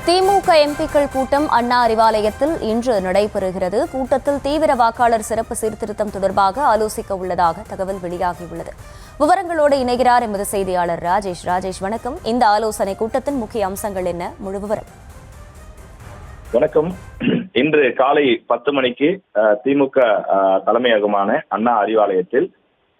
திமுக எம்பிக்கள் கூட்டம் அண்ணா அறிவாலயத்தில் இன்று நடைபெறுகிறது. கூட்டத்தில் தீவிர வாக்காளர் சிறப்பு சீர்திருத்தம் தொடர்பாக ஆலோசிக்க உள்ளதாக தகவல் வெளியாகியுள்ளது. விவரங்களோடு இணைகிறார் எமது செய்தியாளர் ராஜேஷ். ராஜேஷ், வணக்கம். இந்த ஆலோசனை கூட்டத்தின் முக்கிய அம்சங்கள் என்ன? முழு விவரம். வணக்கம். இன்று காலை 10 மணிக்கு திமுக தலைமையகமான அண்ணா அறிவாலயத்தில்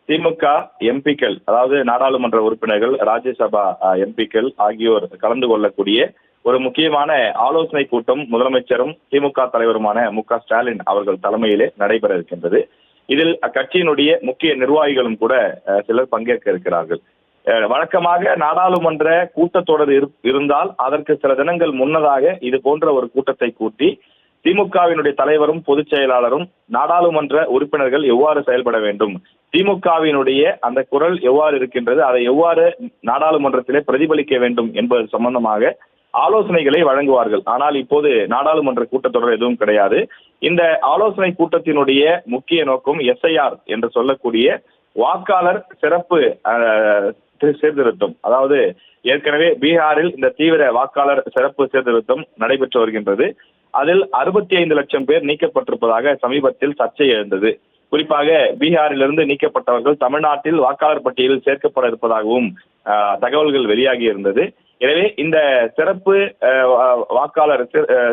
திமுக எம்பிக்கள், அதாவது நாடாளுமன்ற உறுப்பினர்கள், ராஜ்யசபா எம்பிக்கள் ஆகியோர் கலந்து கொள்ளக்கூடிய ஒரு முக்கியமான ஆலோசனை கூட்டம் முதலமைச்சரும் திமுக தலைவருமான மு.க.ஸ்டாலின் அவர்கள் தலைமையிலே நடைபெற இருக்கின்றது. இதில் அக்கட்சியினுடைய முக்கிய நிர்வாகிகளும் கூட சிலர் பங்கேற்க இருக்கிறார்கள். வழக்கமாக நாடாளுமன்ற கூட்டத்தொடர் இருந்தால் அதற்கு சில தினங்கள் முன்னதாக இது போன்ற ஒரு கூட்டத்தை கூட்டி திமுகவினுடைய தலைவரும் பொதுச் செயலாளரும் நாடாளுமன்ற உறுப்பினர்கள் எவ்வாறு செயல்பட வேண்டும், திமுகவினுடைய அந்த குரல் எவ்வாறு இருக்கின்றது, அதை எவ்வாறு நாடாளுமன்றத்திலே பிரதிபலிக்க வேண்டும் என்பது சம்பந்தமாக ஆலோசனைகளை வழங்குவார்கள். ஆனால் இப்போது நாடாளுமன்ற கூட்டத்தொடர் எதுவும் கிடையாது. இந்த ஆலோசனை கூட்டத்தினுடைய முக்கிய நோக்கம் SIR என்று சொல்லக்கூடிய வாக்காளர் சிறப்பு சீர்திருத்தம். அதாவது ஏற்கனவே பீகாரில் இந்த தீவிர வாக்காளர் சிறப்பு சீர்திருத்தம் நடைபெற்று வருகின்றது. அதில் 65 லட்சம் பேர் நீக்கப்பட்டிருப்பதாக சமீபத்தில் சர்ச்சை எழுந்தது. குறிப்பாக பீகாரிலிருந்து நீக்கப்பட்டவர்கள் தமிழ்நாட்டில் வாக்காளர் பட்டியலில் சேர்க்கப்பட இருப்பதாகவும் தகவல்கள் வெளியாகி இருந்தது. எனவே இந்த சிறப்பு வாக்காளர்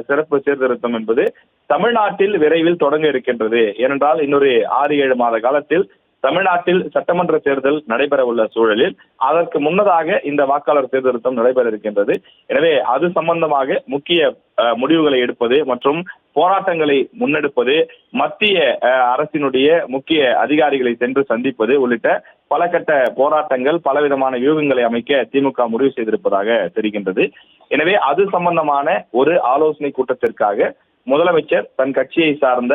சிறப்பு சீர்திருத்தம் என்பது தமிழ்நாட்டில் விரைவில் தொடங்க இருக்கின்றது. ஏனென்றால் இன்னொரு 6-7 மாத காலத்தில் தமிழ்நாட்டில் சட்டமன்ற தேர்தல் நடைபெற உள்ள சூழலில் அதற்கு முன்னதாக இந்த வாக்காளர் சீர்திருத்தம் நடைபெற இருக்கின்றது. எனவே அது சம்பந்தமாக முக்கிய முடிவுகளை எடுப்பது மற்றும் போராட்டங்களை முன்னெடுப்பது, மத்திய அரசினுடைய முக்கிய அதிகாரிகளை சென்று சந்திப்பது உள்ளிட்ட பல கட்ட போராட்டங்கள், பலவிதமான வியூகங்களை அமைக்க திமுக முடிவு செய்திருப்பதாக தெரிகின்றது. எனவே அது சம்பந்தமான ஒரு ஆலோசனை கூட்டத்திற்காக முதலமைச்சர் தன் கட்சியை சார்ந்த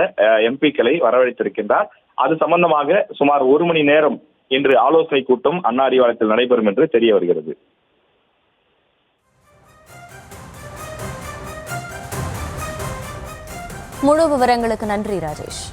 எம்பிக்களை வரவழைத்திருக்கின்றார். அது சம்பந்தமாக சுமார் 1 மணி நேரம் இன்று ஆலோசனை கூட்டம் அண்ணா அறிவாலயத்தில் நடைபெறும் என்று தெரிய வருகிறது. முழு விவரங்களுக்கு நன்றி ராஜேஷ்.